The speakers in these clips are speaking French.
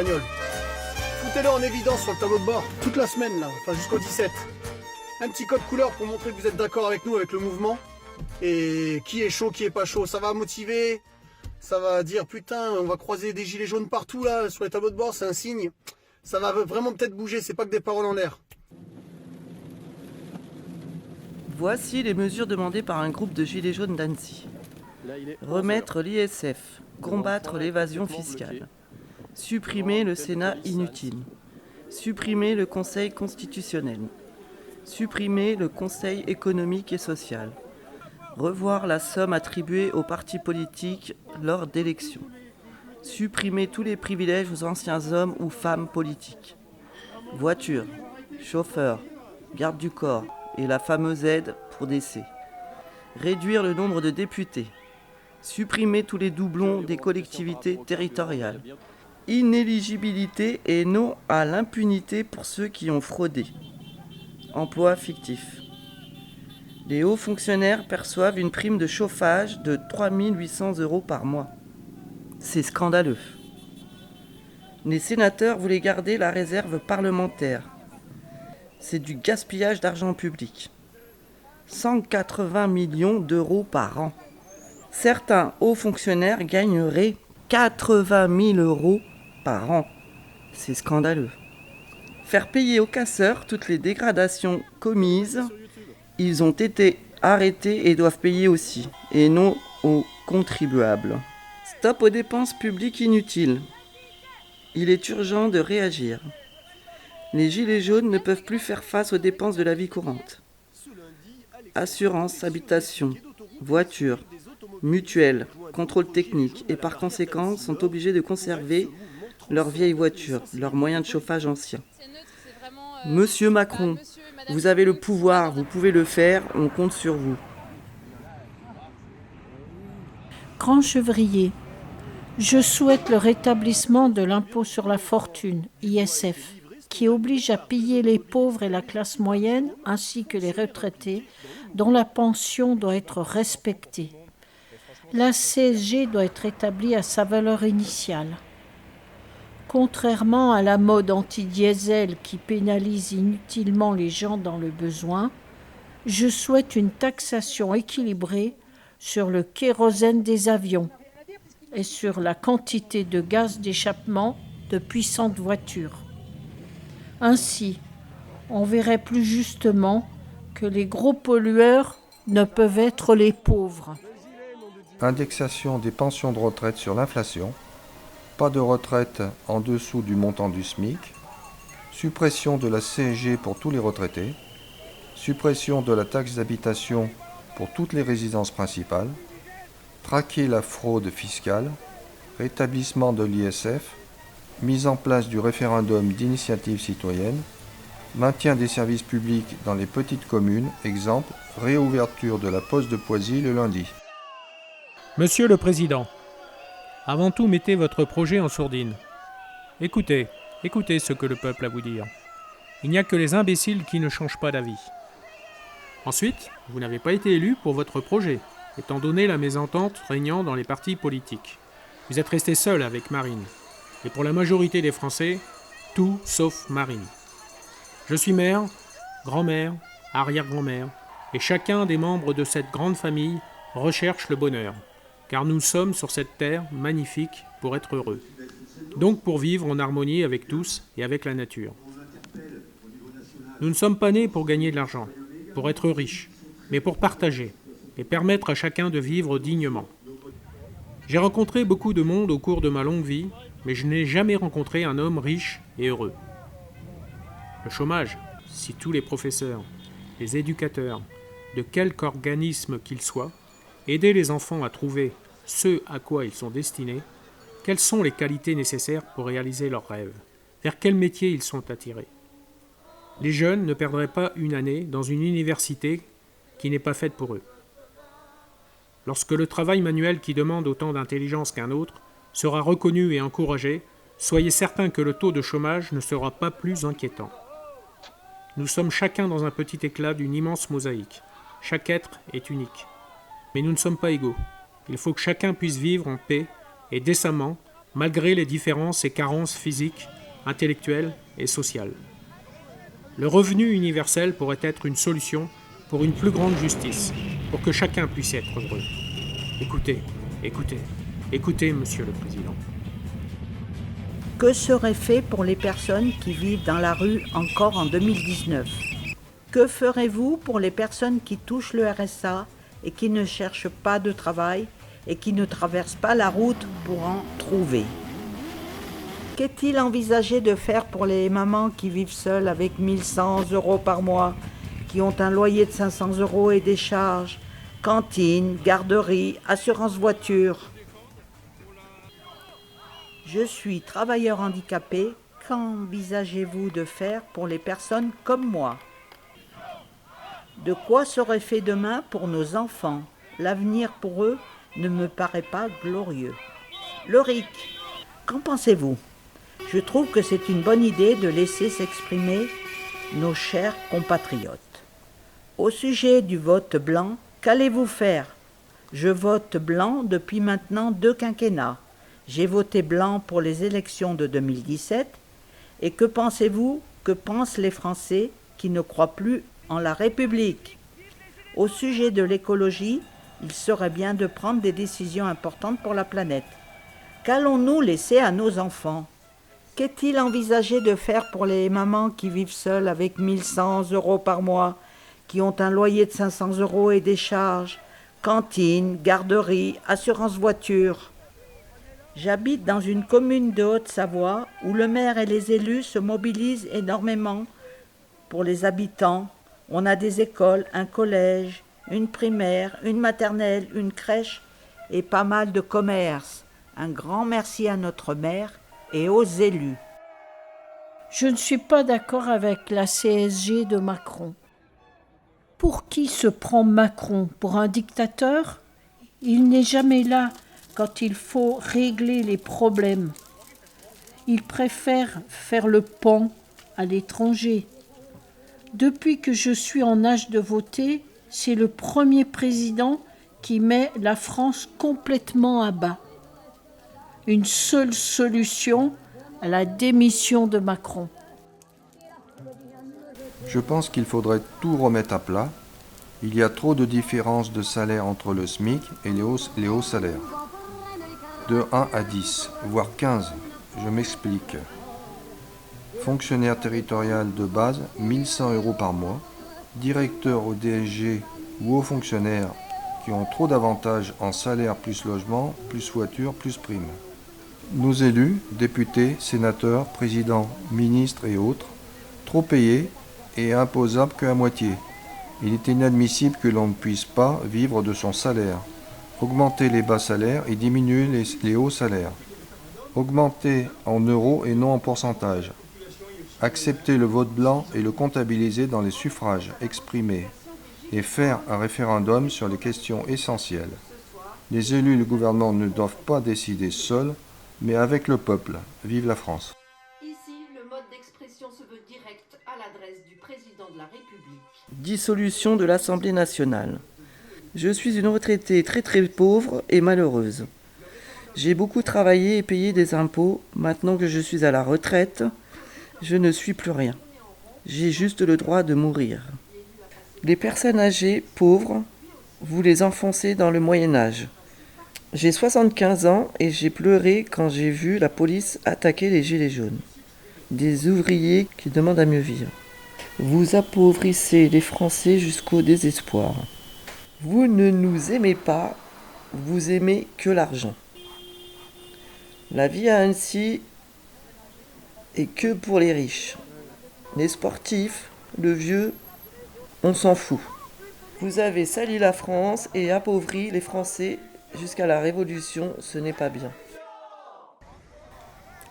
espagnols. Foutez-le en évidence sur le tableau de bord, toute la semaine là, enfin jusqu'au 17. Un petit code couleur pour montrer que vous êtes d'accord avec nous, avec le mouvement. Et qui est chaud, qui est pas chaud, ça va motiver. Ça va dire putain, on va croiser des gilets jaunes partout là, sur les tableaux de bord, c'est un signe. Ça va vraiment peut-être bouger, c'est pas que des paroles en l'air. Voici les mesures demandées par un groupe de gilets jaunes d'Annecy. Remettre l'ISF, combattre l'évasion fiscale, supprimer le Sénat inutile, supprimer le Conseil constitutionnel, supprimer le Conseil économique et social, revoir la somme attribuée aux partis politiques lors d'élections, supprimer tous les privilèges aux anciens hommes ou femmes politiques, voiture, chauffeur, garde du corps et la fameuse aide pour décès, réduire le nombre de députés, supprimer tous les doublons des collectivités territoriales, inéligibilité et non à l'impunité pour ceux qui ont fraudé, emploi fictif. Les hauts fonctionnaires perçoivent une prime de chauffage de 3 800 € par mois. C'est scandaleux. Les sénateurs voulaient garder la réserve parlementaire. C'est du gaspillage d'argent public. 180 millions d'euros par an. Certains hauts fonctionnaires gagneraient 80 000 € par an. C'est scandaleux. Faire payer aux casseurs toutes les dégradations commises. Ils ont été arrêtés et doivent payer aussi, et non aux contribuables. Stop aux dépenses publiques inutiles. Il est urgent de réagir. Les gilets jaunes ne peuvent plus faire face aux dépenses de la vie courante. Assurance, habitation, voiture, mutuelle, contrôle technique, et par conséquent sont obligés de conserver leurs vieilles voitures, leurs moyens de chauffage anciens. Monsieur Macron, vous avez le pouvoir, vous pouvez le faire, on compte sur vous. Grand Chevrier, je souhaite le rétablissement de l'impôt sur la fortune, ISF, qui oblige à payer les pauvres et la classe moyenne, ainsi que les retraités, dont la pension doit être respectée. La CSG doit être établie à sa valeur initiale. Contrairement à la mode anti-diesel qui pénalise inutilement les gens dans le besoin, je souhaite une taxation équilibrée sur le kérosène des avions et sur la quantité de gaz d'échappement de puissantes voitures. Ainsi, on verrait plus justement que les gros pollueurs ne peuvent être les pauvres. Indexation des pensions de retraite sur l'inflation. Pas de retraite en dessous du montant du SMIC, suppression de la CSG pour tous les retraités, suppression de la taxe d'habitation pour toutes les résidences principales, traquer la fraude fiscale, rétablissement de l'ISF, mise en place du référendum d'initiative citoyenne, maintien des services publics dans les petites communes, exemple, réouverture de la poste de Poisy le lundi. Monsieur le Président, avant tout, mettez votre projet en sourdine. Écoutez ce que le peuple a à vous dire. Il n'y a que les imbéciles qui ne changent pas d'avis. Ensuite, vous n'avez pas été élu pour votre projet, étant donné la mésentente régnant dans les partis politiques. Vous êtes resté seul avec Marine. Et pour la majorité des Français, tout sauf Marine. Je suis maire, grand-mère, arrière-grand-mère, et chacun des membres de cette grande famille recherche le bonheur. Car nous sommes sur cette terre magnifique pour être heureux. Donc pour vivre en harmonie avec tous et avec la nature. Nous ne sommes pas nés pour gagner de l'argent, pour être riches, mais pour partager et permettre à chacun de vivre dignement. J'ai rencontré beaucoup de monde au cours de ma longue vie, mais je n'ai jamais rencontré un homme riche et heureux. Le chômage, si tous les professeurs, les éducateurs, de quelque organisme qu'ils soient, aider les enfants à trouver ce à quoi ils sont destinés, quelles sont les qualités nécessaires pour réaliser leurs rêves, vers quel métier ils sont attirés. Les jeunes ne perdraient pas une année dans une université qui n'est pas faite pour eux. Lorsque le travail manuel qui demande autant d'intelligence qu'un autre sera reconnu et encouragé, soyez certains que le taux de chômage ne sera pas plus inquiétant. Nous sommes chacun dans un petit éclat d'une immense mosaïque. Chaque être est unique. Mais nous ne sommes pas égaux. Il faut que chacun puisse vivre en paix et décemment malgré les différences et carences physiques, intellectuelles et sociales. Le revenu universel pourrait être une solution pour une plus grande justice, pour que chacun puisse être heureux. Écoutez, Monsieur le Président. Que serait fait pour les personnes qui vivent dans la rue encore en 2019 ? Que ferez-vous pour les personnes qui touchent le RSA et qui ne cherchent pas de travail et qui ne traversent pas la route pour en trouver ? Qu'est-il envisagé de faire pour les mamans qui vivent seules avec 1 100 € par mois, qui ont un loyer de 500 € et des charges, cantine, garderie, assurance voiture ? Je suis travailleur handicapé. Qu'envisagez-vous de faire pour les personnes comme moi ? De quoi serait fait demain pour nos enfants ? L'avenir pour eux ne me paraît pas glorieux. Loric, qu'en pensez-vous ? Je trouve que c'est une bonne idée de laisser s'exprimer nos chers compatriotes. Au sujet du vote blanc, qu'allez-vous faire ? Je vote blanc depuis maintenant 2 quinquennats. J'ai voté blanc pour les élections de 2017. Et que pensez-vous que pensent les Français qui ne croient plus en la République ? Au sujet de l'écologie, il serait bien de prendre des décisions importantes pour la planète. Qu'allons-nous laisser à nos enfants ? Qu'est-il envisagé de faire pour les mamans qui vivent seules avec 1 100 € par mois, qui ont un loyer de 500 € et des charges, cantine, garderie, assurance voiture ? J'habite dans une commune de Haute-Savoie où le maire et les élus se mobilisent énormément pour les habitants. On a des écoles, un collège, une primaire, une maternelle, une crèche et pas mal de commerces. Un grand merci à notre maire et aux élus. Je ne suis pas d'accord avec la CSG de Macron. Pour qui se prend Macron ? Pour un dictateur ? Il n'est jamais là quand il faut régler les problèmes. Il préfère faire le pan à l'étranger. Depuis que je suis en âge de voter, c'est le premier président qui met la France complètement à bas. Une seule solution, la démission de Macron. Je pense qu'il faudrait tout remettre à plat. Il y a trop de différences de salaire entre le SMIC et les hauts salaires. De 1 à 10, voire 15, je m'explique. Fonctionnaire territorial de base, 1 100 € par mois. Directeur au DSG ou hauts fonctionnaires qui ont trop d'avantages en salaire plus logement, plus voiture, plus prime. Nos élus, députés, sénateurs, présidents, ministres et autres, trop payés et imposables qu'à moitié. Il est inadmissible que l'on ne puisse pas vivre de son salaire. Augmenter les bas salaires et diminuer les hauts salaires. Augmenter en euros et non en pourcentage. Accepter le vote blanc et le comptabiliser dans les suffrages exprimés. Et faire un référendum sur les questions essentielles. Les élus et le gouvernement ne doivent pas décider seuls, mais avec le peuple. Vive la France. Ici, le mode d'expression se veut direct à l'adresse du président de la République. Dissolution de l'Assemblée nationale. Je suis une retraitée très pauvre et malheureuse. J'ai beaucoup travaillé et payé des impôts. Maintenant que je suis à la retraite, je ne suis plus rien. J'ai juste le droit de mourir. Les personnes âgées, pauvres, vous les enfoncez dans le Moyen-Âge. J'ai 75 ans et j'ai pleuré quand j'ai vu la police attaquer les gilets jaunes. Des ouvriers qui demandent à mieux vivre. Vous appauvrissez les Français jusqu'au désespoir. Vous ne nous aimez pas, vous aimez que l'argent. La vie à Annecy est que pour les riches. Les sportifs, le vieux, on s'en fout. Vous avez sali la France et appauvri les Français jusqu'à la Révolution, ce n'est pas bien.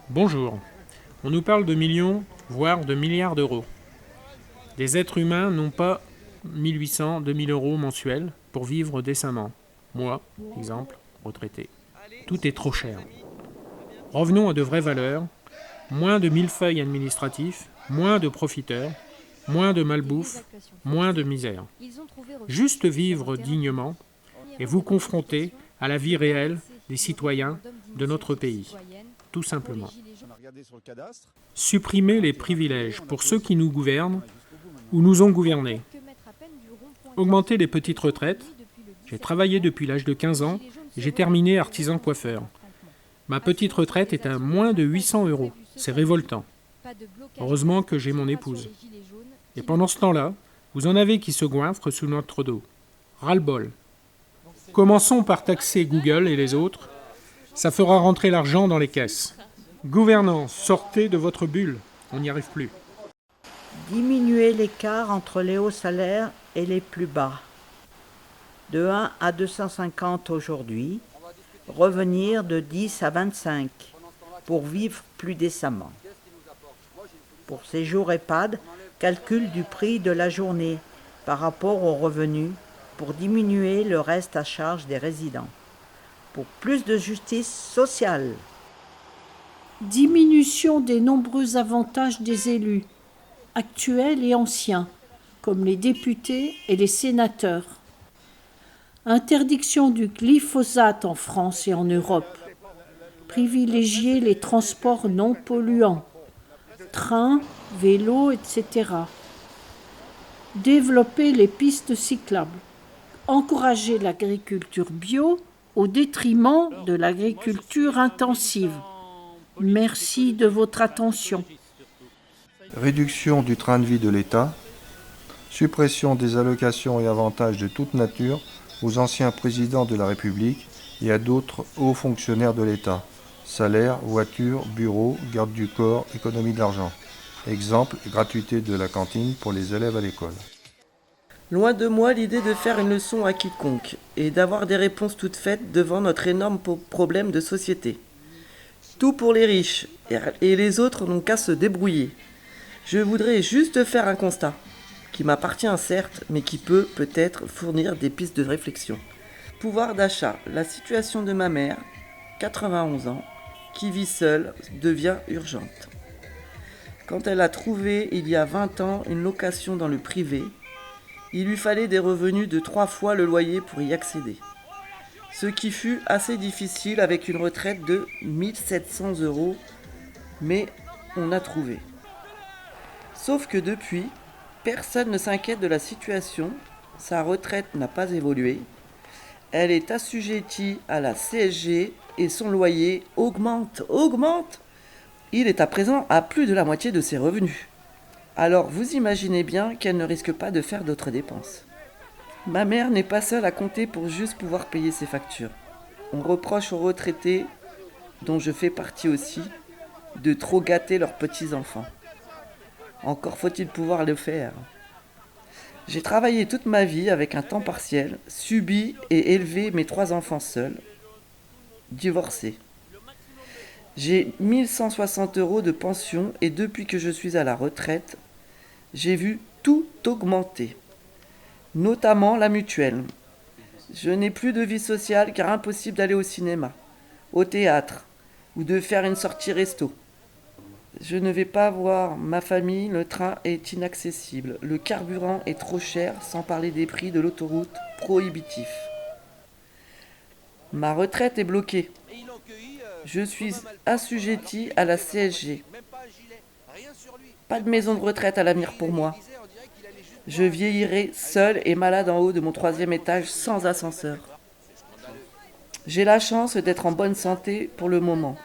Bonjour. On nous parle de millions, voire de milliards d'euros. Des êtres humains n'ont pas 1800, 2000 € mensuels pour vivre décemment. Moi, exemple, retraité. Tout est trop cher. Revenons à de vraies valeurs. Moins de millefeuilles administratifs, moins de profiteurs, moins de malbouffe, moins de misère. Juste vivre dignement et vous confronter à la vie réelle des citoyens de notre pays. tout simplement. Supprimer les privilèges pour ceux qui nous gouvernent ou nous ont gouvernés. Augmenter les petites retraites. J'ai travaillé depuis l'âge de 15 ans et j'ai terminé artisan coiffeur. Ma petite retraite est à moins de 800 €. C'est révoltant. Heureusement que j'ai mon épouse. Et pendant ce temps-là, vous en avez qui se goinfrent sous notre dos. Ras-le-bol. Commençons par taxer Google et les autres. Ça fera rentrer l'argent dans les caisses. Gouvernants, sortez de votre bulle. On n'y arrive plus. Diminuer l'écart entre les hauts salaires et les plus bas. De 1 à 250 aujourd'hui, revenir de 10 à 25 pour vivre plus décemment. Pour séjour EHPAD, calcul du prix de la journée par rapport aux revenus pour diminuer le reste à charge des résidents. Pour plus de justice sociale. Diminution des nombreux avantages des élus, actuels et anciens, comme les députés et les sénateurs. Interdiction du glyphosate en France et en Europe. Privilégier les transports non polluants, trains, vélos, etc. Développer les pistes cyclables. Encourager l'agriculture bio au détriment de l'agriculture intensive. Merci de votre attention. Réduction du train de vie de l'État. Suppression des allocations et avantages de toute nature aux anciens présidents de la République et à d'autres hauts fonctionnaires de l'État. Salaire, voiture, bureau, garde du corps, économie d'argent. Exemple, gratuité de la cantine pour les élèves à l'école. Loin de moi l'idée de faire une leçon à quiconque et d'avoir des réponses toutes faites devant notre énorme problème de société. Tout pour les riches et les autres n'ont qu'à se débrouiller. Je voudrais juste faire un constat, qui m'appartient certes, mais qui peut peut-être fournir des pistes de réflexion. Pouvoir d'achat, la situation de ma mère, 91 ans, qui vit seule, devient urgente. Quand elle a trouvé, il y a 20 ans, une location dans le privé, il lui fallait des revenus de 3 fois le loyer pour y accéder. Ce qui fut assez difficile avec une retraite de 1700 €, mais on a trouvé. Sauf que depuis, personne ne s'inquiète de la situation, sa retraite n'a pas évolué, elle est assujettie à la CSG et son loyer augmente. Il est à présent à plus de la moitié de ses revenus. Alors vous imaginez bien qu'elle ne risque pas de faire d'autres dépenses. Ma mère n'est pas seule à compter pour juste pouvoir payer ses factures. On reproche aux retraités, dont je fais partie aussi, de trop gâter leurs petits-enfants. Encore faut-il pouvoir le faire. J'ai travaillé toute ma vie avec un temps partiel, subi et élevé mes 3 enfants seuls, divorcés. J'ai 1160 € de pension et depuis que je suis à la retraite, j'ai vu tout augmenter, notamment la mutuelle. Je n'ai plus de vie sociale car impossible d'aller au cinéma, au théâtre ou de faire une sortie resto. Je ne vais pas voir ma famille, le train est inaccessible, le carburant est trop cher, sans parler des prix de l'autoroute prohibitifs. Ma retraite est bloquée. Je suis assujetti à la CSG. Pas de maison de retraite à l'avenir pour moi. Je vieillirai seul et malade en haut de mon 3e étage sans ascenseur. J'ai la chance d'être en bonne santé pour le moment.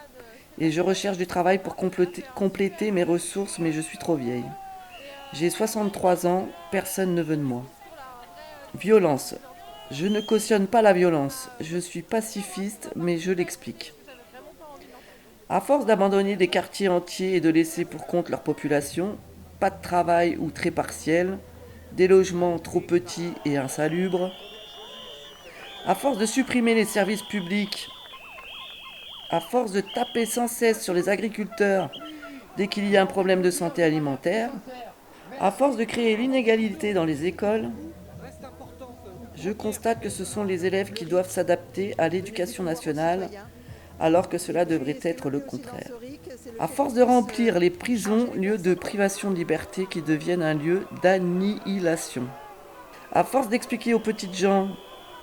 Et je recherche du travail pour compléter mes ressources, mais je suis trop vieille. J'ai 63 ans, personne ne veut de moi. Violence. Je ne cautionne pas la violence. Je suis pacifiste, mais je l'explique. À force d'abandonner des quartiers entiers et de laisser pour compte leur population, pas de travail ou très partiel, des logements trop petits et insalubres, à force de supprimer les services publics, à force de taper sans cesse sur les agriculteurs dès qu'il y a un problème de santé alimentaire, à force de créer l'inégalité dans les écoles, je constate que ce sont les élèves qui doivent s'adapter à l'éducation nationale, alors que cela devrait être le contraire. À force de remplir les prisons, lieux de privation de liberté qui deviennent un lieu d'annihilation. À force d'expliquer aux petites gens,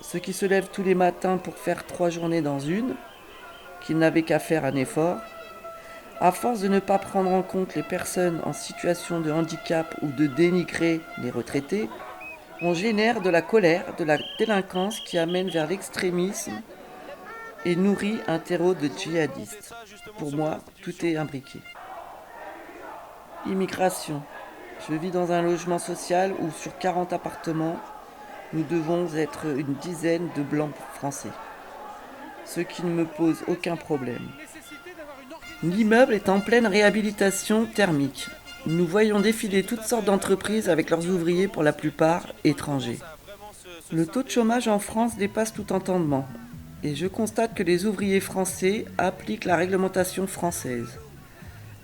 ceux qui se lèvent tous les matins pour faire 3 journées dans une, qu'ils n'avaient qu'à faire un effort, À force de ne pas prendre en compte les personnes en situation de handicap ou de dénigrer les retraités, on génère de la colère, de la délinquance qui amène vers l'extrémisme et nourrit un terreau de djihadistes. Pour moi, tout est imbriqué. Immigration. Je vis dans un logement social où sur 40 appartements, nous devons être une dizaine de blancs français. Ce qui ne me pose aucun problème. L'immeuble est en pleine réhabilitation thermique. Nous voyons défiler toutes sortes d'entreprises avec leurs ouvriers pour la plupart étrangers. Le taux de chômage en France dépasse tout entendement. Et je constate que les ouvriers français appliquent la réglementation française.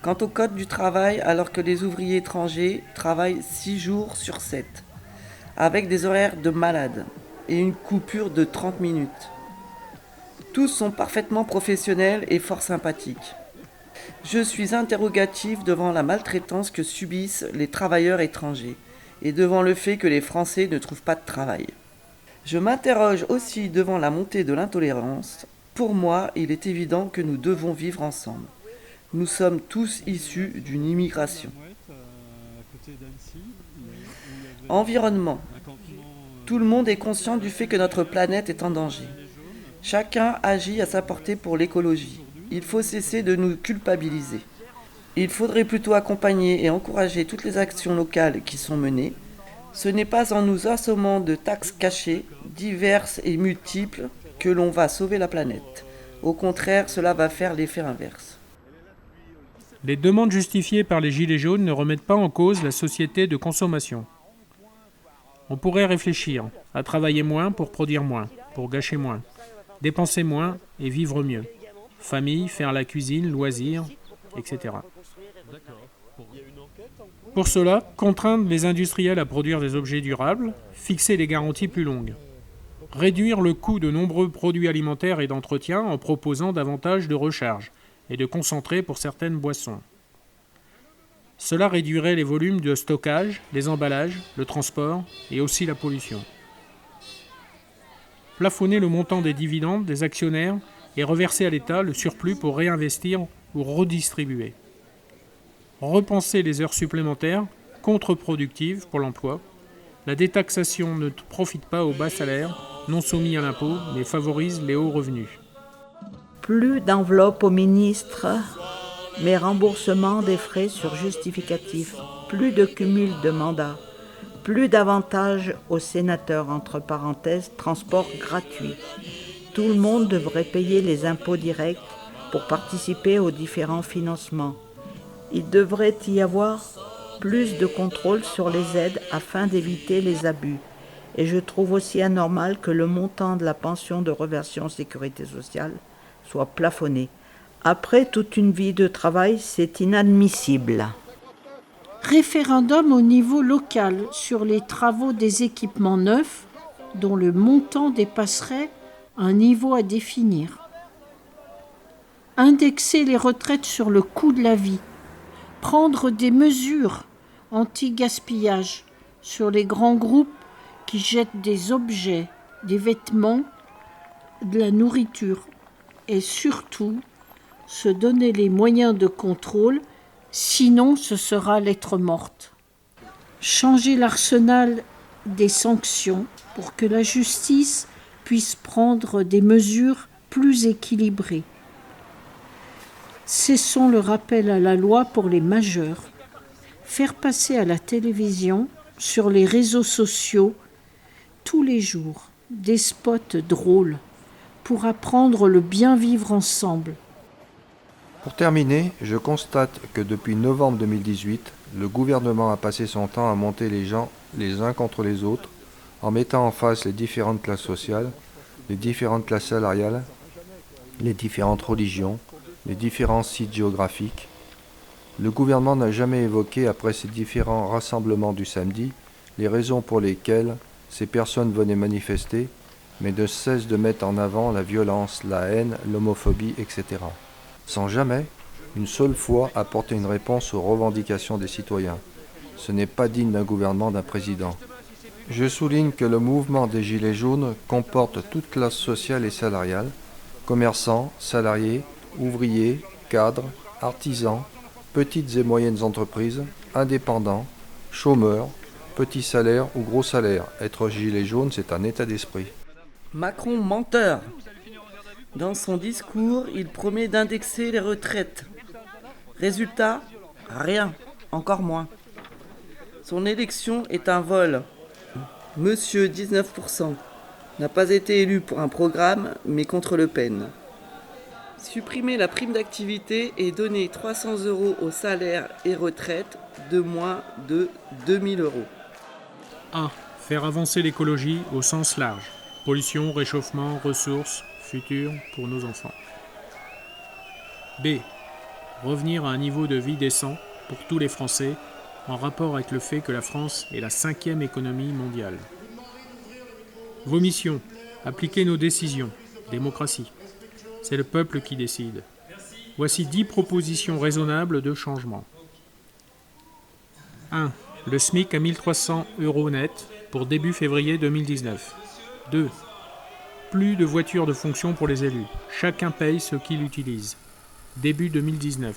Quant au code du travail, alors que les ouvriers étrangers travaillent 6 jours sur 7, avec des horaires de malade et une coupure de 30 minutes. Tous sont parfaitement professionnels et fort sympathiques. Je suis interrogative devant la maltraitance que subissent les travailleurs étrangers et devant le fait que les Français ne trouvent pas de travail. Je m'interroge aussi devant la montée de l'intolérance. Pour moi, il est évident que nous devons vivre ensemble. Nous sommes tous issus d'une immigration. Environnement. Tout le monde est conscient du fait que notre planète est en danger. Chacun agit à sa portée pour l'écologie. Il faut cesser de nous culpabiliser. Il faudrait plutôt accompagner et encourager toutes les actions locales qui sont menées. Ce n'est pas en nous assommant de taxes cachées, diverses et multiples, que l'on va sauver la planète. Au contraire, cela va faire l'effet inverse. Les demandes justifiées par les Gilets jaunes ne remettent pas en cause la société de consommation. On pourrait réfléchir à travailler moins pour produire moins, pour gâcher moins, dépenser moins et vivre mieux. Famille, faire la cuisine, loisirs, etc. Pour cela, contraindre les industriels à produire des objets durables, fixer des garanties plus longues. Réduire le coût de nombreux produits alimentaires et d'entretien en proposant davantage de recharge et de concentrés pour certaines boissons. Cela réduirait les volumes de stockage, les emballages, le transport et aussi la pollution. Plafonner le montant des dividendes des actionnaires et reverser à l'État le surplus pour réinvestir ou redistribuer. Repenser les heures supplémentaires, contre-productives pour l'emploi. La détaxation ne profite pas aux bas salaires, non soumis à l'impôt, mais favorise les hauts revenus. Plus d'enveloppe au ministre, mais remboursement des frais sur justificatif. Plus de cumul de mandats. Plus d'avantages aux sénateurs, entre parenthèses, transport gratuit. Tout le monde devrait payer les impôts directs pour participer aux différents financements. Il devrait y avoir plus de contrôle sur les aides afin d'éviter les abus. Et je trouve aussi anormal que le montant de la pension de réversion sécurité sociale soit plafonné. Après toute une vie de travail, c'est inadmissible. Référendum au niveau local sur les travaux des équipements neufs dont le montant dépasserait un niveau à définir. Indexer les retraites sur le coût de la vie. Prendre des mesures anti-gaspillage sur les grands groupes qui jettent des objets, des vêtements, de la nourriture. Et surtout, se donner les moyens de contrôle, sinon ce sera lettre morte. Changer l'arsenal des sanctions pour que la justice puisse prendre des mesures plus équilibrées. Cessons le rappel à la loi pour les majeurs. Faire passer à la télévision, sur les réseaux sociaux, tous les jours, des spots drôles pour apprendre le bien vivre ensemble. Pour terminer, je constate que depuis novembre 2018, le gouvernement a passé son temps à monter les gens les uns contre les autres, en mettant en face les différentes classes sociales, les différentes classes salariales, les différentes religions, les différents sites géographiques. Le gouvernement n'a jamais évoqué, après ces différents rassemblements du samedi, les raisons pour lesquelles ces personnes venaient manifester, mais ne cesse de mettre en avant la violence, la haine, l'homophobie, etc. Sans jamais, une seule fois, apporter une réponse aux revendications des citoyens. Ce n'est pas digne d'un gouvernement, d'un président. Je souligne que le mouvement des Gilets jaunes comporte toute classe sociale et salariale, commerçants, salariés, ouvriers, cadres, artisans, petites et moyennes entreprises, indépendants, chômeurs, petits salaires ou gros salaires. Être gilet jaune, c'est un état d'esprit. Macron menteur. Dans son discours, il promet d'indexer les retraites. Résultat, rien, encore moins. Son élection est un vol. Monsieur 19% n'a pas été élu pour un programme, mais contre Le Pen. Supprimer la prime d'activité et donner 300 € aux salaires et retraites de moins de 2000 €. A. Faire avancer l'écologie au sens large. Pollution, réchauffement, ressources, futur pour nos enfants. B. Revenir à un niveau de vie décent pour tous les Français, en rapport avec le fait que la France est la 5e économie mondiale. Vos missions. Appliquer nos décisions. Démocratie. C'est le peuple qui décide. Voici 10 propositions raisonnables de changement. 1. Le SMIC à 1300 € net pour début février 2019. 2. Plus de voitures de fonction pour les élus. Chacun paye ce qu'il utilise. Début 2019.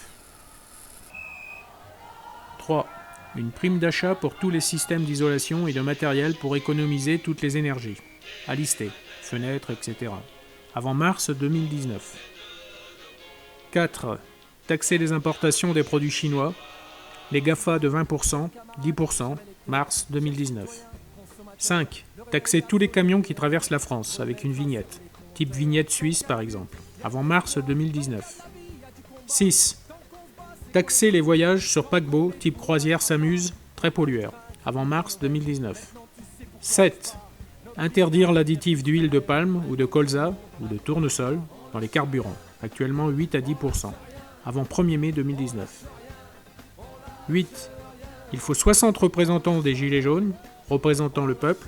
3. Une prime d'achat pour tous les systèmes d'isolation et de matériel pour économiser toutes les énergies. À lister, fenêtres, etc. Avant mars 2019. 4. Taxer les importations des produits chinois. Les GAFA de 20%, 10%, mars 2019. 5. Taxer tous les camions qui traversent la France avec une vignette, type vignette suisse par exemple, avant mars 2019. 6. Taxer les voyages sur paquebot, type croisière s'amuse, très pollueur, avant mars 2019. 7. Interdire l'additif d'huile de palme ou de colza ou de tournesol dans les carburants, actuellement 8 à 10%, avant 1er mai 2019. 8. Il faut 60 représentants des Gilets jaunes, représentant le peuple,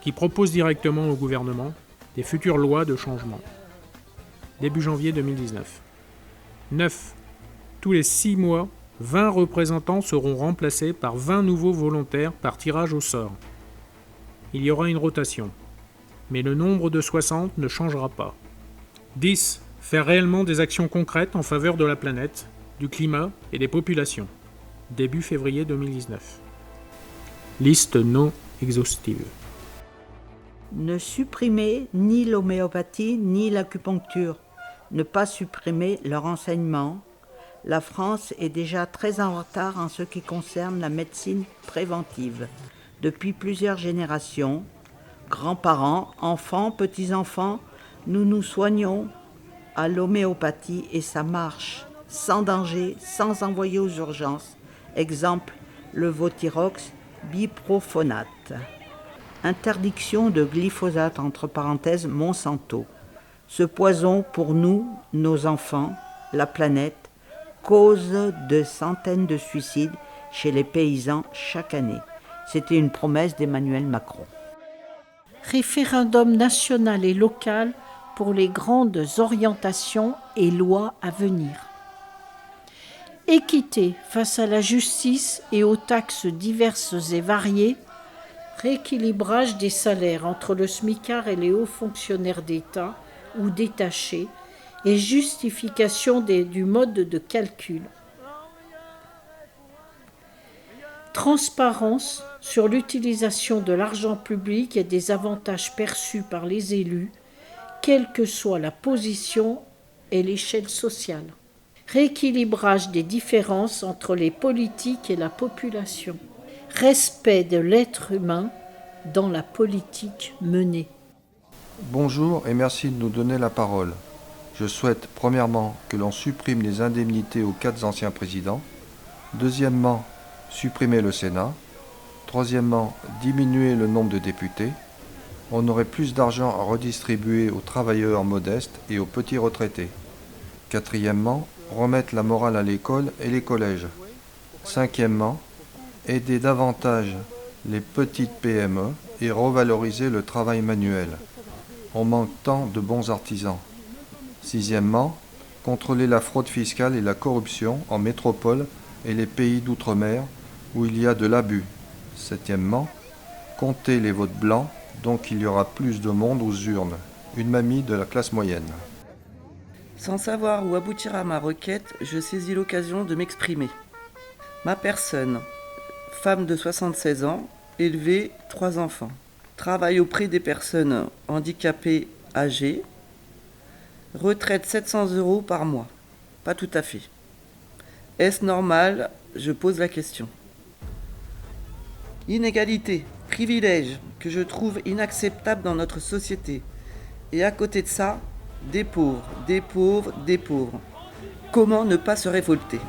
qui proposent directement au gouvernement des futures lois de changement. Début janvier 2019. 9. Tous les 6 mois, 20 représentants seront remplacés par 20 nouveaux volontaires par tirage au sort. Il y aura une rotation, mais le nombre de 60 ne changera pas. 10. Faire réellement des actions concrètes en faveur de la planète, du climat et des populations. Début février 2019. Liste non exhaustive. Ne supprimer ni l'homéopathie ni l'acupuncture. Ne pas supprimer leur enseignement. La France est déjà très en retard en ce qui concerne la médecine préventive. Depuis plusieurs générations, grands-parents, enfants, petits-enfants, nous nous soignons à l'homéopathie et ça marche, sans danger, sans envoyer aux urgences. Exemple, le Votirox, biprophonate. Interdiction de glyphosate, entre parenthèses, Monsanto. Ce poison, pour nous, nos enfants, la planète, cause de centaines de suicides chez les paysans chaque année. C'était une promesse d'Emmanuel Macron. Référendum national et local pour les grandes orientations et lois à venir. Équité face à la justice et aux taxes diverses et variées, rééquilibrage des salaires entre le SMICAR et les hauts fonctionnaires d'État ou détachés et justification du mode de calcul. Transparence sur l'utilisation de l'argent public et des avantages perçus par les élus, quelle que soit la position et l'échelle sociale. Rééquilibrage des différences entre les politiques et la population. Respect de l'être humain dans la politique menée. Bonjour et merci de nous donner la parole. Je souhaite premièrement que l'on supprime les indemnités aux 4 anciens présidents. Deuxièmement, supprimer le Sénat. Troisièmement, diminuer le nombre de députés. On aurait plus d'argent à redistribuer aux travailleurs modestes et aux petits retraités. Quatrièmement, remettre la morale à l'école et les collèges. Cinquièmement, aider davantage les petites PME et revaloriser le travail manuel. On manque tant de bons artisans. Sixièmement, contrôler la fraude fiscale et la corruption en métropole et les pays d'outre-mer où il y a de l'abus. Septièmement, compter les votes blancs, donc il y aura plus de monde aux urnes. Une mamie de la classe moyenne. Sans savoir où aboutira ma requête, je saisis l'occasion de m'exprimer. Ma personne, femme de 76 ans, élevée 3 enfants, travaille auprès des personnes handicapées âgées, retraite 700 € par mois. Pas tout à fait. Est-ce normal? Je pose la question. Inégalité, privilège, que je trouve inacceptable dans notre société. Et à côté de ça, des pauvres, des pauvres, des pauvres. Comment ne pas se révolter?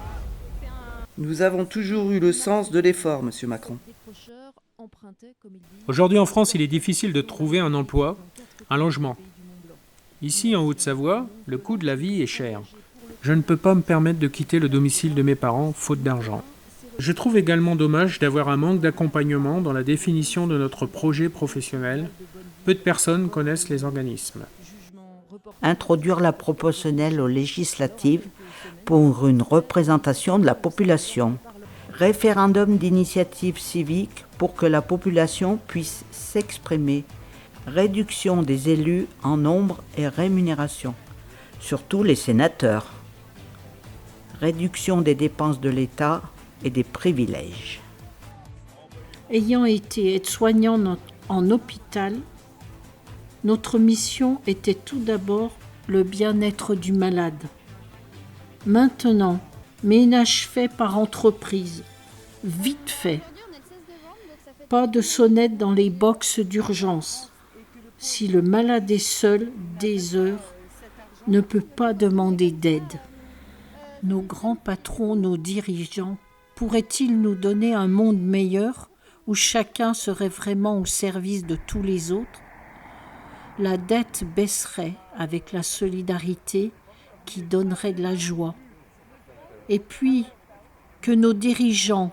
Nous avons toujours eu le sens de l'effort, Monsieur Macron. Aujourd'hui en France, il est difficile de trouver un emploi, un logement. Ici, en Haute-Savoie, le coût de la vie est cher. Je ne peux pas me permettre de quitter le domicile de mes parents, faute d'argent. Je trouve également dommage d'avoir un manque d'accompagnement dans la définition de notre projet professionnel. Peu de personnes connaissent les organismes. Introduire la proportionnelle aux législatives pour une représentation de la population. Référendum d'initiative civique pour que la population puisse s'exprimer. Réduction des élus en nombre et rémunération, surtout les sénateurs. Réduction des dépenses de l'État et des privilèges. Ayant été aide-soignant en hôpital, notre mission était tout d'abord le bien-être du malade. Maintenant, ménage fait par entreprise, vite fait. Pas de sonnette dans les boxes d'urgence. Si le malade est seul, des heures, ne peut pas demander d'aide. Nos grands patrons, nos dirigeants, pourraient-ils nous donner un monde meilleur où chacun serait vraiment au service de tous les autres? La dette baisserait avec la solidarité qui donnerait de la joie. Et puis, que nos dirigeants,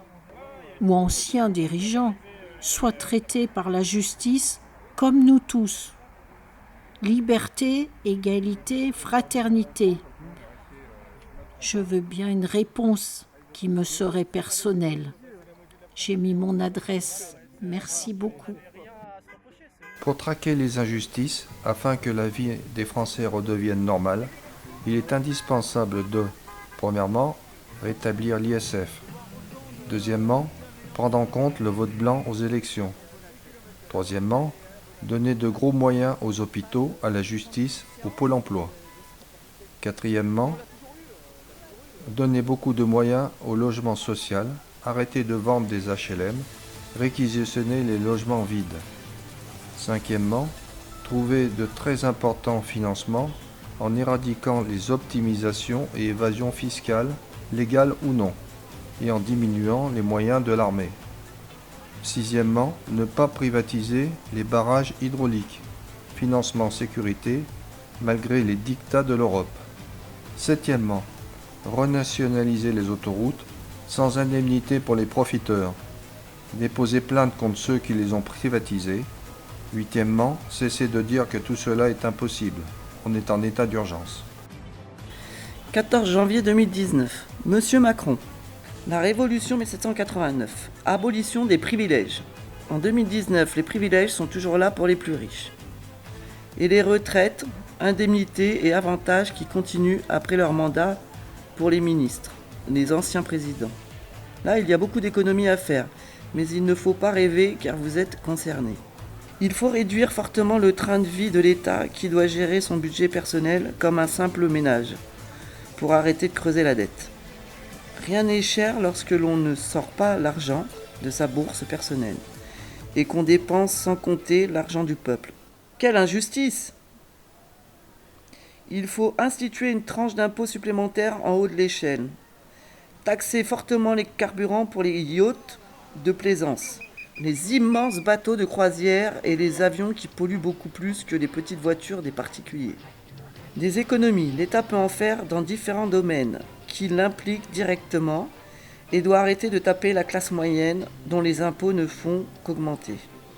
ou anciens dirigeants, soient traités par la justice comme nous tous. Liberté, égalité, fraternité. Je veux bien une réponse qui me serait personnelle. J'ai mis mon adresse. Merci beaucoup. Pour traquer les injustices, afin que la vie des Français redevienne normale, il est indispensable de, premièrement, rétablir l'ISF. Deuxièmement, prendre en compte le vote blanc aux élections. Troisièmement, donner de gros moyens aux hôpitaux, à la justice, au pôle emploi. Quatrièmement, donner beaucoup de moyens au logement social, arrêter de vendre des HLM, réquisitionner les logements vides. Cinquièmement, trouver de très importants financements en éradiquant les optimisations et évasions fiscales, légales ou non, et en diminuant les moyens de l'armée. Sixièmement, ne pas privatiser les barrages hydrauliques, financement sécurité, malgré les dictats de l'Europe. Septièmement, renationaliser les autoroutes sans indemnité pour les profiteurs, déposer plainte contre ceux qui les ont privatisées. Huitièmement, cesser de dire que tout cela est impossible. On est en état d'urgence. 14 janvier 2019. Monsieur Macron. La Révolution 1789. Abolition des privilèges. En 2019, les privilèges sont toujours là pour les plus riches. Et les retraites, indemnités et avantages qui continuent après leur mandat pour les ministres, les anciens présidents. Là, il y a beaucoup d'économies à faire, mais il ne faut pas rêver car vous êtes concernés. Il faut réduire fortement le train de vie de l'État qui doit gérer son budget personnel comme un simple ménage, pour arrêter de creuser la dette. Rien n'est cher lorsque l'on ne sort pas l'argent de sa bourse personnelle et qu'on dépense sans compter l'argent du peuple. Quelle injustice! Il faut instituer une tranche d'impôt supplémentaire en haut de l'échelle, taxer fortement les carburants pour les yachts de plaisance, les immenses bateaux de croisière et les avions qui polluent beaucoup plus que les petites voitures des particuliers. Des économies, l'État peut en faire dans différents domaines qui l'impliquent directement et doit arrêter de taper la classe moyenne dont les impôts ne font qu'augmenter.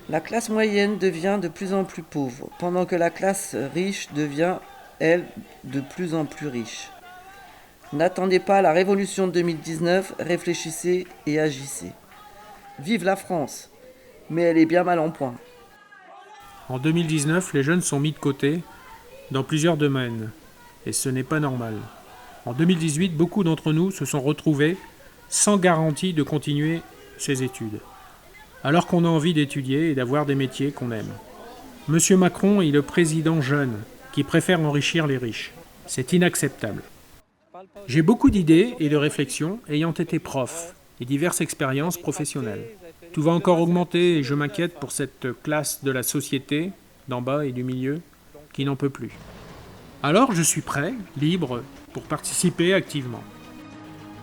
La classe moyenne devient de plus en plus pauvre, pendant que la classe riche devient, elle, de plus en plus riche. N'attendez pas la révolution de 2019, réfléchissez et agissez. Vive la France, mais elle est bien mal en point. En 2019, les jeunes sont mis de côté dans plusieurs domaines. Et ce n'est pas normal. En 2018, beaucoup d'entre nous se sont retrouvés sans garantie de continuer ses études, alors qu'on a envie d'étudier et d'avoir des métiers qu'on aime. Monsieur Macron est le président jeune qui préfère enrichir les riches. C'est inacceptable. J'ai beaucoup d'idées et de réflexions ayant été prof et diverses expériences professionnelles. Tout va encore augmenter et je m'inquiète pour cette classe de la société, d'en bas et du milieu, qui n'en peut plus. Alors je suis prêt, libre, pour participer activement.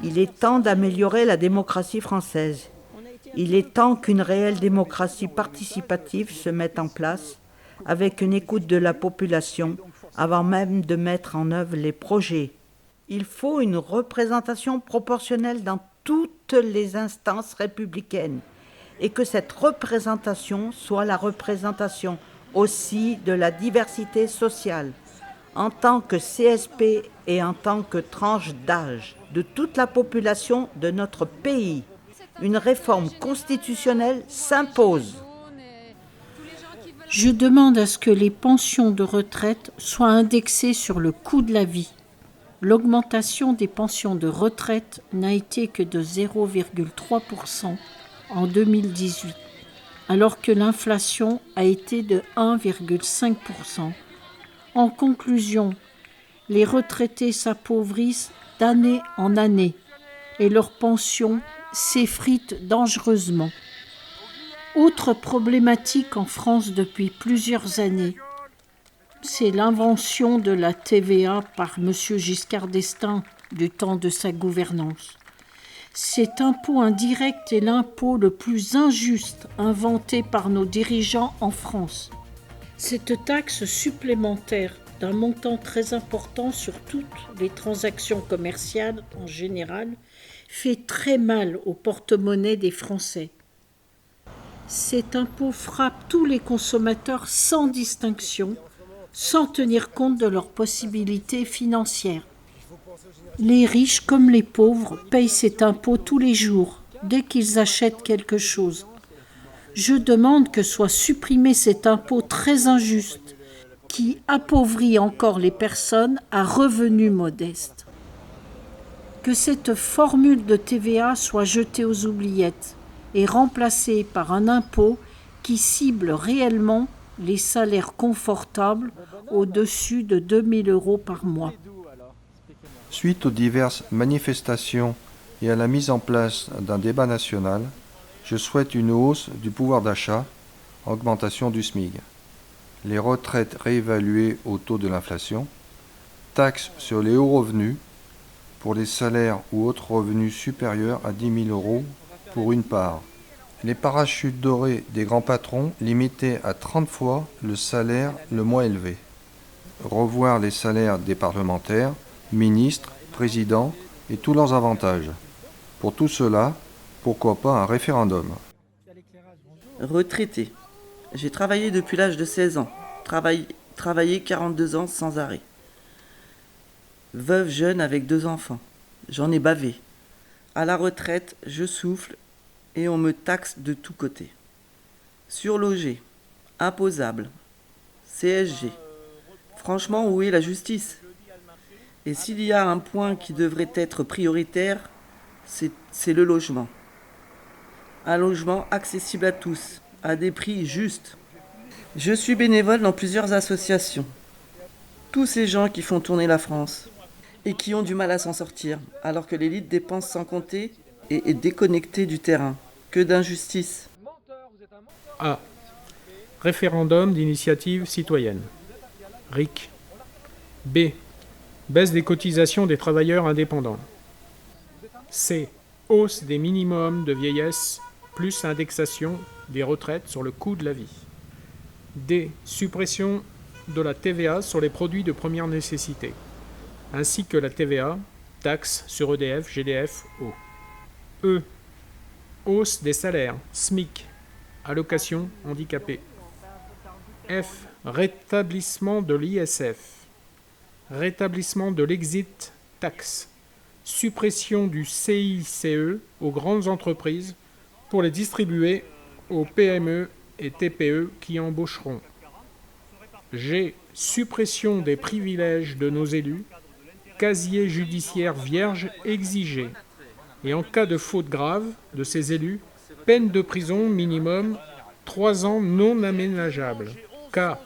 Il est temps d'améliorer la démocratie française. Il est temps qu'une réelle démocratie participative se mette en place, avec une écoute de la population, avant même de mettre en œuvre les projets. Il faut une représentation proportionnelle dans toutes les instances républicaines, et que cette représentation soit la représentation aussi de la diversité sociale, en tant que CSP et en tant que tranche d'âge de toute la population de notre pays. Une réforme constitutionnelle s'impose. Je demande à ce que les pensions de retraite soient indexées sur le coût de la vie. L'augmentation des pensions de retraite n'a été que de 0,3% en 2018, alors que l'inflation a été de 1,5%. En conclusion, les retraités s'appauvrissent d'année en année et leurs pensions s'effritent dangereusement. Autre problématique en France depuis plusieurs années, c'est l'invention de la TVA par M. Giscard d'Estaing du temps de sa gouvernance. Cet impôt indirect est l'impôt le plus injuste inventé par nos dirigeants en France. Cette taxe supplémentaire d'un montant très important sur toutes les transactions commerciales en général fait très mal au porte-monnaie des Français. Cet impôt frappe tous les consommateurs sans distinction, sans tenir compte de leurs possibilités financières. Les riches comme les pauvres payent cet impôt tous les jours, dès qu'ils achètent quelque chose. Je demande que soit supprimé cet impôt très injuste, qui appauvrit encore les personnes à revenus modestes. Que cette formule de TVA soit jetée aux oubliettes et remplacée par un impôt qui cible réellement les salaires confortables au-dessus de 2 000 € par mois. Suite aux diverses manifestations et à la mise en place d'un débat national, je souhaite une hausse du pouvoir d'achat, augmentation du SMIC, les retraites réévaluées au taux de l'inflation, taxes sur les hauts revenus pour les salaires ou autres revenus supérieurs à 10 000 € pour une part, les parachutes dorés des grands patrons limités à 30 fois le salaire le moins élevé, revoir les salaires des parlementaires, ministres, présidents et tous leurs avantages. Pour tout cela, pourquoi pas un référendum? Retraité. J'ai travaillé depuis l'âge de 16 ans. Travaillé 42 ans sans arrêt. Veuve jeune avec 2 enfants. J'en ai bavé. À la retraite, je souffle et on me taxe de tous côtés. Surlogé. Imposable. CSG. Franchement, où est la justice? Et s'il y a un point qui devrait être prioritaire, c'est le logement. Un logement accessible à tous, à des prix justes. Je suis bénévole dans plusieurs associations. Tous ces gens qui font tourner la France et qui ont du mal à s'en sortir, alors que l'élite dépense sans compter et est déconnectée du terrain. Que d'injustice. A. Référendum d'initiative citoyenne. RIC. B. Baisse des cotisations des travailleurs indépendants. C. Hausse des minimums de vieillesse plus indexation des retraites sur le coût de la vie. D. Suppression de la TVA sur les produits de première nécessité, ainsi que la TVA, taxe sur EDF, GDF, eau. E. Hausse des salaires, SMIC, allocation handicapée. F. Rétablissement de l'ISF. Rétablissement de l'exit tax. Suppression du CICE aux grandes entreprises pour les distribuer aux PME et TPE qui embaucheront. G. suppression des privilèges de nos élus, casier judiciaire vierge exigé, et en cas de faute grave de ces élus, peine de prison minimum 3 ans non aménageables. Cas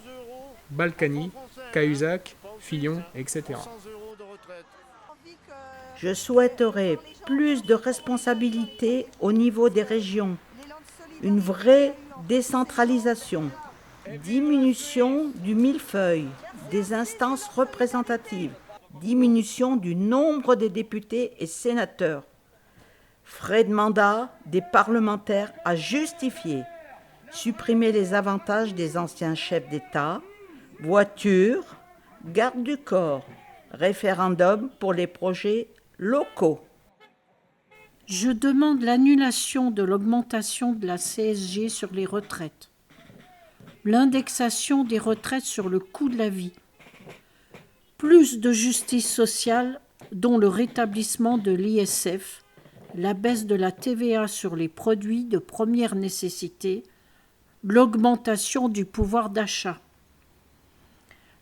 Balkany, Cahuzac, Fillon, etc. Je souhaiterais plus de responsabilité au niveau des régions, une vraie décentralisation, diminution du millefeuille, des instances représentatives, diminution du nombre des députés et sénateurs, frais de mandat des parlementaires à justifier, supprimer les avantages des anciens chefs d'État, voitures, garde du corps, référendum pour les projets locaux. Je demande l'annulation de l'augmentation de la CSG sur les retraites, l'indexation des retraites sur le coût de la vie, plus de justice sociale dont le rétablissement de l'ISF, la baisse de la TVA sur les produits de première nécessité, l'augmentation du pouvoir d'achat,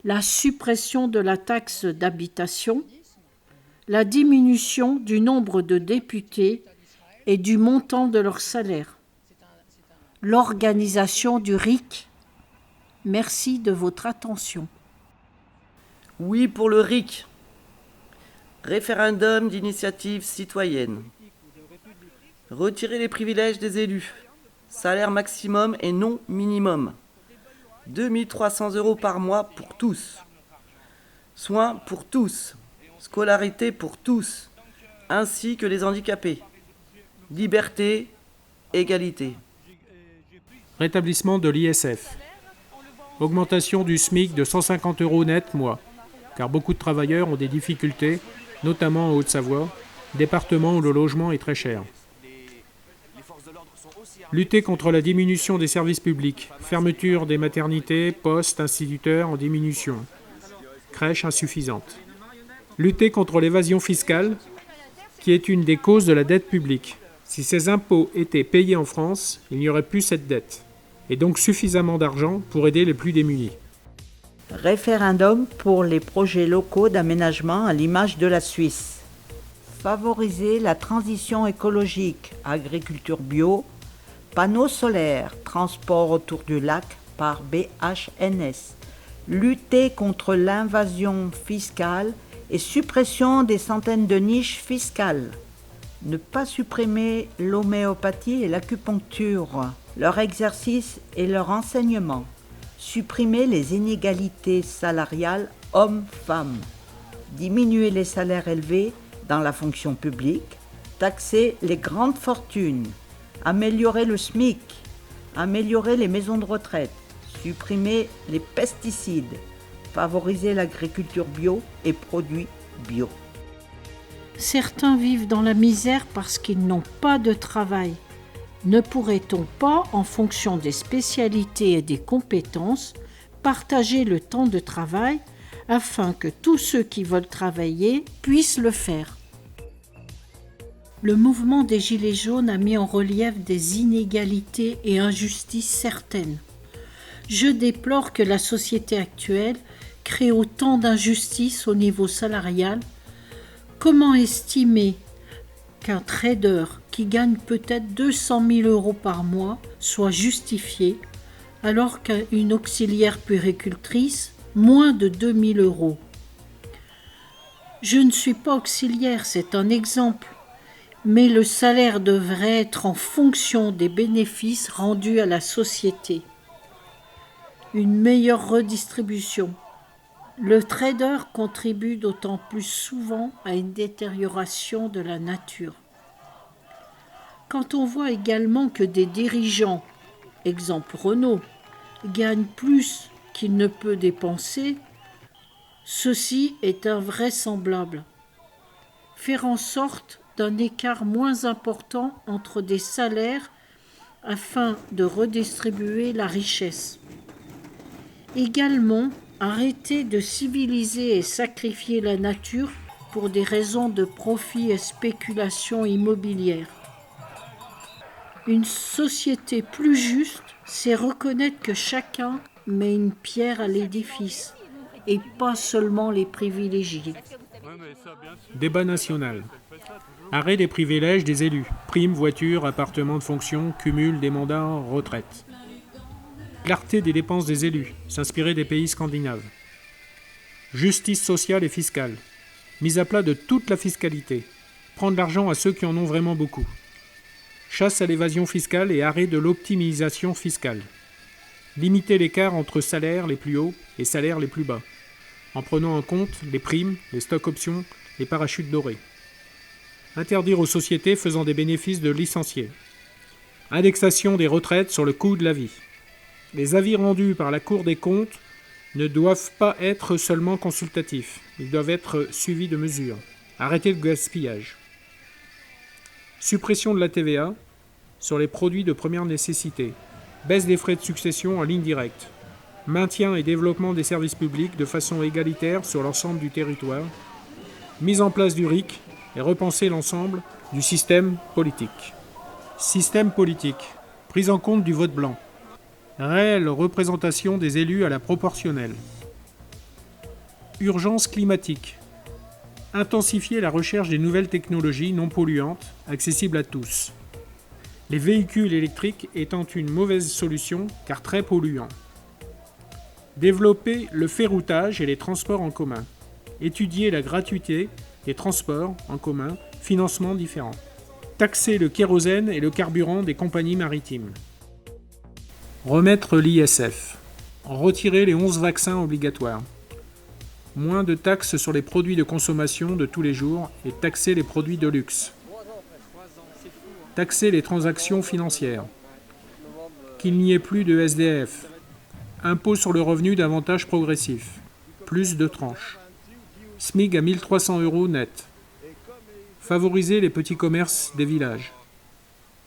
la suppression de la taxe d'habitation, la diminution du nombre de députés et du montant de leur salaire, l'organisation du RIC. Merci de votre attention. Oui pour le RIC. Référendum d'initiative citoyenne. Retirer les privilèges des élus. Salaire maximum et non minimum. 2 300 € par mois pour tous. Soins pour tous. Scolarité pour tous, ainsi que les handicapés. Liberté, égalité. Rétablissement de l'ISF. Augmentation du SMIC de 150 € net mois, car beaucoup de travailleurs ont des difficultés, notamment en Haute-Savoie, département où le logement est très cher. Lutter contre la diminution des services publics, fermeture des maternités, postes, instituteurs en diminution, crèches insuffisantes. Lutter contre l'évasion fiscale, qui est une des causes de la dette publique. Si ces impôts étaient payés en France, il n'y aurait plus cette dette, et donc suffisamment d'argent pour aider les plus démunis. Référendum pour les projets locaux d'aménagement à l'image de la Suisse. Favoriser la transition écologique, agriculture bio, panneaux solaires, transport autour du lac par BHNS. Lutter contre l'invasion fiscale et suppression des centaines de niches fiscales. Ne pas supprimer l'homéopathie et l'acupuncture, leur exercice et leur enseignement. Supprimer les inégalités salariales hommes-femmes. Diminuer les salaires élevés dans la fonction publique. Taxer les grandes fortunes. Améliorer le SMIC. Améliorer les maisons de retraite. Supprimer les pesticides. Favoriser l'agriculture bio et produits bio. Certains vivent dans la misère parce qu'ils n'ont pas de travail. Ne pourrait-on pas, en fonction des spécialités et des compétences, partager le temps de travail afin que tous ceux qui veulent travailler puissent le faire ? Le mouvement des Gilets jaunes a mis en relief des inégalités et injustices certaines. Je déplore que la société actuelle crée autant d'injustices au niveau salarial. Comment estimer qu'un trader qui gagne peut-être 200 000 € par mois soit justifié, alors qu'une auxiliaire puéricultrice, moins de 2 000 €? Je ne suis pas auxiliaire, c'est un exemple, mais le salaire devrait être en fonction des bénéfices rendus à la société. Une meilleure redistribution. Le trader contribue d'autant plus souvent à une détérioration de la nature. Quand on voit également que des dirigeants, exemple Renault, gagnent plus qu'il ne peut dépenser, ceci est invraisemblable. Faire en sorte d'un écart moins important entre des salaires afin de redistribuer la richesse. Également, arrêter de civiliser et sacrifier la nature pour des raisons de profit et spéculation immobilière. Une société plus juste, c'est reconnaître que chacun met une pierre à l'édifice, et pas seulement les privilégiés. Débat national. Arrêt des privilèges des élus. Primes, voitures, appartements de fonction, cumul des mandats, retraite. Clarté des dépenses des élus. S'inspirer des pays scandinaves. Justice sociale et fiscale. Mise à plat de toute la fiscalité. Prendre l'argent à ceux qui en ont vraiment beaucoup. Chasse à l'évasion fiscale et arrêt de l'optimisation fiscale. Limiter l'écart entre salaires les plus hauts et salaires les plus bas, en prenant en compte les primes, les stocks options, les parachutes dorés. Interdire aux sociétés faisant des bénéfices de licencier. Indexation des retraites sur le coût de la vie. Les avis rendus par la Cour des comptes ne doivent pas être seulement consultatifs, ils doivent être suivis de mesures. Arrêter le gaspillage. Suppression de la TVA sur les produits de première nécessité. Baisse des frais de succession en ligne directe. Maintien et développement des services publics de façon égalitaire sur l'ensemble du territoire. Mise en place du RIC et repenser l'ensemble du système politique. Système politique. Prise en compte du vote blanc. Réelle représentation des élus à la proportionnelle. Urgence climatique. Intensifier la recherche des nouvelles technologies non polluantes, accessibles à tous. Les véhicules électriques étant une mauvaise solution car très polluants. Développer le ferroutage et les transports en commun. Étudier la gratuité des transports en commun, financements différents. Taxer le kérosène et le carburant des compagnies maritimes. Remettre l'ISF. Retirer les 11 vaccins obligatoires. Moins de taxes sur les produits de consommation de tous les jours et taxer les produits de luxe. Taxer les transactions financières. Qu'il n'y ait plus de SDF. Impôt sur le revenu davantage progressif. Plus de tranches. SMIC à 1 300 € net. Favoriser les petits commerces des villages.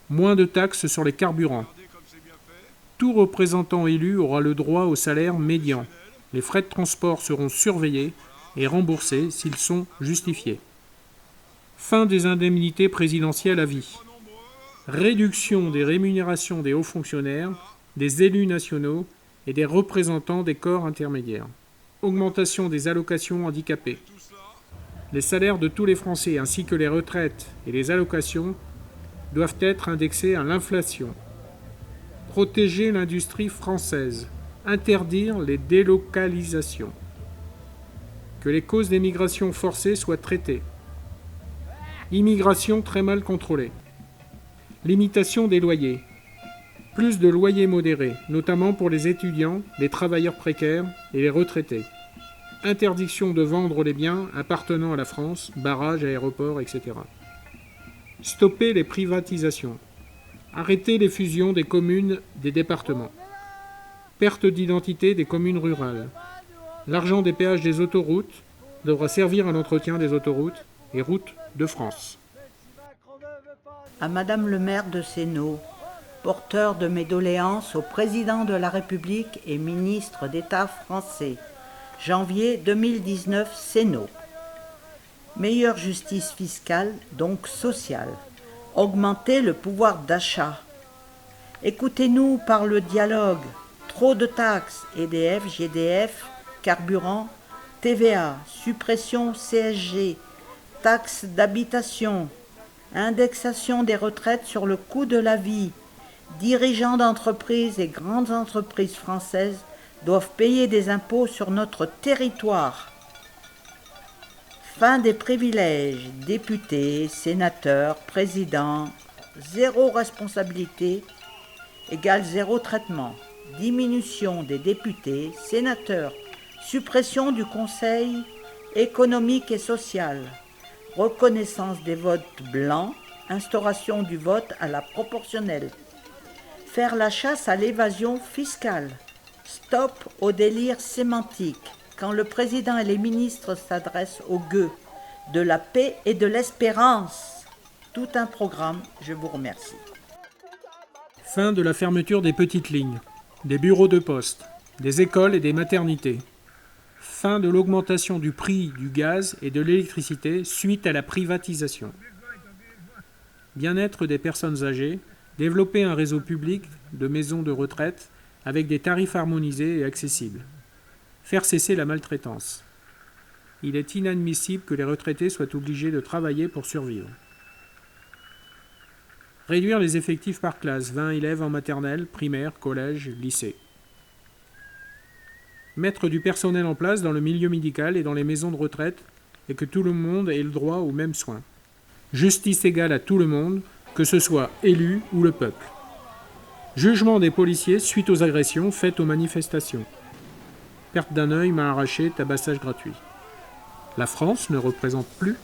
Moins de taxes sur les carburants. Tout représentant élu aura le droit au salaire médian. Les frais de transport seront surveillés et remboursés s'ils sont justifiés. Fin des indemnités présidentielles à vie. Réduction des rémunérations des hauts fonctionnaires, des élus nationaux et des représentants des corps intermédiaires. Augmentation des allocations handicapées. Les salaires de tous les Français ainsi que les retraites et les allocations doivent être indexés à l'inflation. Protéger l'industrie française. Interdire les délocalisations. Que les causes des migrations forcées soient traitées. Immigration très mal contrôlée. Limitation des loyers. Plus de loyers modérés, notamment pour les étudiants, les travailleurs précaires et les retraités. Interdiction de vendre les biens appartenant à la France, barrages, aéroports, etc. Stopper les privatisations. Arrêter les fusions des communes, des départements. Perte d'identité des communes rurales. L'argent des péages des autoroutes devra servir à l'entretien des autoroutes et routes de France. À Madame le maire de Sénaux, porteur de mes doléances au président de la République et ministre d'État français. Janvier 2019, Sénaux. Meilleure justice fiscale, donc sociale. Augmenter le pouvoir d'achat. Écoutez-nous par le dialogue. Trop de taxes, EDF, GDF, carburant, TVA, suppression CSG, taxes d'habitation, indexation des retraites sur le coût de la vie. Dirigeants d'entreprises et grandes entreprises françaises doivent payer des impôts sur notre territoire. Fin des privilèges, députés, sénateurs, présidents, zéro responsabilité égale zéro traitement. Diminution des députés, sénateurs, suppression du Conseil économique et social, reconnaissance des votes blancs, instauration du vote à la proportionnelle, faire la chasse à l'évasion fiscale, stop au délire sémantique, quand le président et les ministres s'adressent aux gueux, de la paix et de l'espérance. Tout un programme, je vous remercie. Fin de la fermeture des petites lignes, des bureaux de poste, des écoles et des maternités. Fin de l'augmentation du prix du gaz et de l'électricité suite à la privatisation. Bien-être des personnes âgées, développer un réseau public de maisons de retraite avec des tarifs harmonisés et accessibles. Faire cesser la maltraitance. Il est inadmissible que les retraités soient obligés de travailler pour survivre. Réduire les effectifs par classe, 20 élèves en maternelle, primaire, collège, lycée. Mettre du personnel en place dans le milieu médical et dans les maisons de retraite et que tout le monde ait le droit aux mêmes soins. Justice égale à tout le monde, que ce soit élu ou le peuple. Jugement des policiers suite aux agressions faites aux manifestations. Perte d'un œil, main arrachée, tabassage gratuit. La France ne représente plus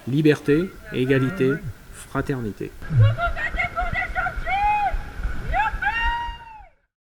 liberté, égalité, fraternité.